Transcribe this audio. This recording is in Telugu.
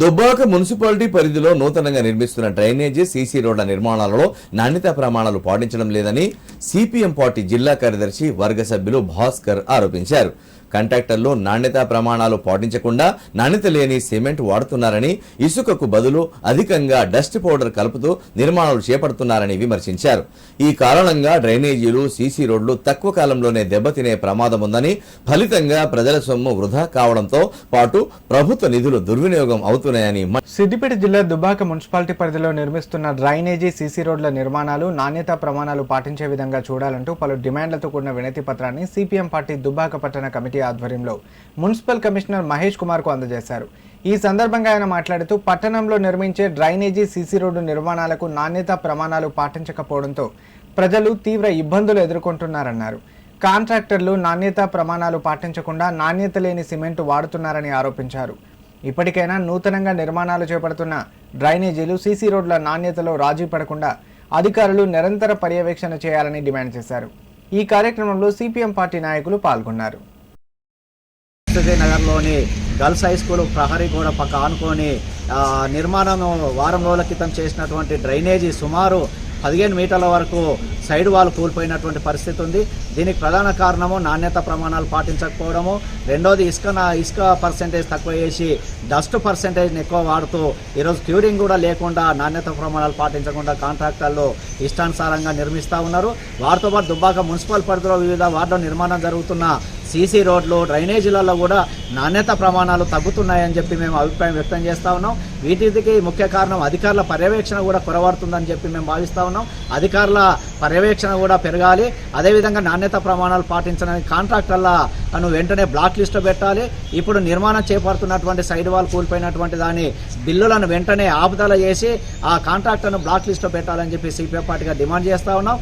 దుబ్బాక మున్సిపాలిటీ పరిధిలో నూతనంగా నిర్మిస్తున్న డ్రైనేజీ సీసీ రోడ్ల నిర్మాణాలలో నాణ్యతా ప్రమాణాలు పాటించడం లేదని సిపిఎం పార్టీ జిల్లా కార్యదర్శి వర్గ సభ్యులు భాస్కర్ ఆరోపించారు. కాంట్రాక్టర్లు నాణ్యతా ప్రమాణాలు పాటించకుండా నాణ్యత లేని సిమెంట్ వాడుతున్నారని, ఇసుకకు బదులు అధికంగా డస్ట్ పౌడర్ కలుపుతూ నిర్మాణాలు చేపడుతున్నారని విమర్శించారు. ఈ కారణంగా డ్రైనేజీలు, సీసీ రోడ్లు తక్కువ కాలంలోనే దెబ్బతినే ప్రమాదం ఉందని, ఫలితంగా ప్రజల సొమ్ము వృధా కావడంతో పాటు ప్రభుత్వ నిధులు దుర్వినియోగం అవుతున్నాయని. సిద్దిపేట జిల్లా దుబ్బాక మున్సిపాలిటీ పరిధిలో నిర్మిస్తున్న డ్రైనేజీ, సీసీ రోడ్ల నిర్మాణాలు నాణ్యతా ప్రమాణాలు పాటించే విధంగా చూడాలంటూ పలు డిమాండ్లతో కూడిన వినతి పత్రాన్ని సిపిఎం పార్టీ దుబ్బాక పట్టణ కమిటీ ఆధ్వర్యంలో మున్సిపల్ కమిషనర్ మహేష్ కుమార్ కు అందజేశారు. ఈ సందర్భంగా ఆయన మాట్లాడుతూ పట్టణంలో నిర్మించే డ్రైనేజీ, సీసీ రోడ్డు నిర్మాణాలకు నాణ్యతా ప్రమాణాలు పాటించకపోవడంతో ప్రజలు తీవ్ర ఇబ్బందులు ఎదుర్కొంటున్నారన్నారు. కాంట్రాక్టర్లు నాణ్యతా ప్రమాణాలు పాటించకుండా నాణ్యత లేని సిమెంట్ వాడుతున్నారని ఆరోపించారు. ఇప్పటికైనా నూతనంగా నిర్మాణాలు చేపడుతున్న డ్రైనేజీలు, సీసీ రోడ్ల నాణ్యతలో రాజీ పడకుండా అధికారులు నిరంతర పర్యవేక్షణ చేయాలని డిమాండ్ చేశారు. ఈ కార్యక్రమంలో సిపిఎం పార్టీ నాయకులు పాల్గొన్నారు. నగర్లోని గర్ల్స్ హై స్కూల్ ప్రహరీ గోడ పక్క ఆనుకొని నిర్మాణం వారం రోజుల క్రితం చేసినటువంటి డ్రైనేజీ సుమారు 15 మీటర్ల వరకు సైడ్ వాల్ కూలిపోయినటువంటి పరిస్థితి ఉంది. దీనికి ప్రధాన కారణము నాణ్యత ప్రమాణాలు పాటించకపోవడము, రెండోది ఇసుక పర్సెంటేజ్ తక్కువ చేసి డస్ట్ పర్సెంటేజ్ని ఎక్కువ వాడుతూ ఈరోజు క్యూరింగ్ కూడా లేకుండా నాణ్యత ప్రమాణాలు పాటించకుండా కాంట్రాక్టర్లు ఇష్టానుసారంగా నిర్మిస్తూ ఉన్నారు. వారితో పాటు దుబ్బాక మున్సిపల్ పరిధిలో వివిధ వార్డులో నిర్మాణం జరుగుతున్న సీసీ రోడ్లు, డ్రైనేజీలలో కూడా నాణ్యత ప్రమాణాలు తగ్గుతున్నాయని చెప్పి మేము అభిప్రాయం వ్యక్తం చేస్తూ ఉన్నాం. వీటికి ముఖ్య కారణం అధికారుల పర్యవేక్షణ కూడా కొరవడుతుందని చెప్పి మేము భావిస్తూ ఉన్నాం. అధికారుల పర్యవేక్షణ కూడా పెరగాలి. అదేవిధంగా నాణ్యత ప్రమాణాలు పాటించడానికి కాంట్రాక్టర్లను వెంటనే బ్లాక్ లిస్ట్లో పెట్టాలి. ఇప్పుడు నిర్మాణం చేపడుతున్నటువంటి సైడ్ వాల్ కూలిపోయినటువంటి దాని బిల్లులను వెంటనే ఆపుదల చేసి ఆ కాంట్రాక్టర్ను బ్లాక్ లిస్ట్లో పెట్టాలని చెప్పి సిపిఎం పార్టీగా డిమాండ్ చేస్తూ ఉన్నాం.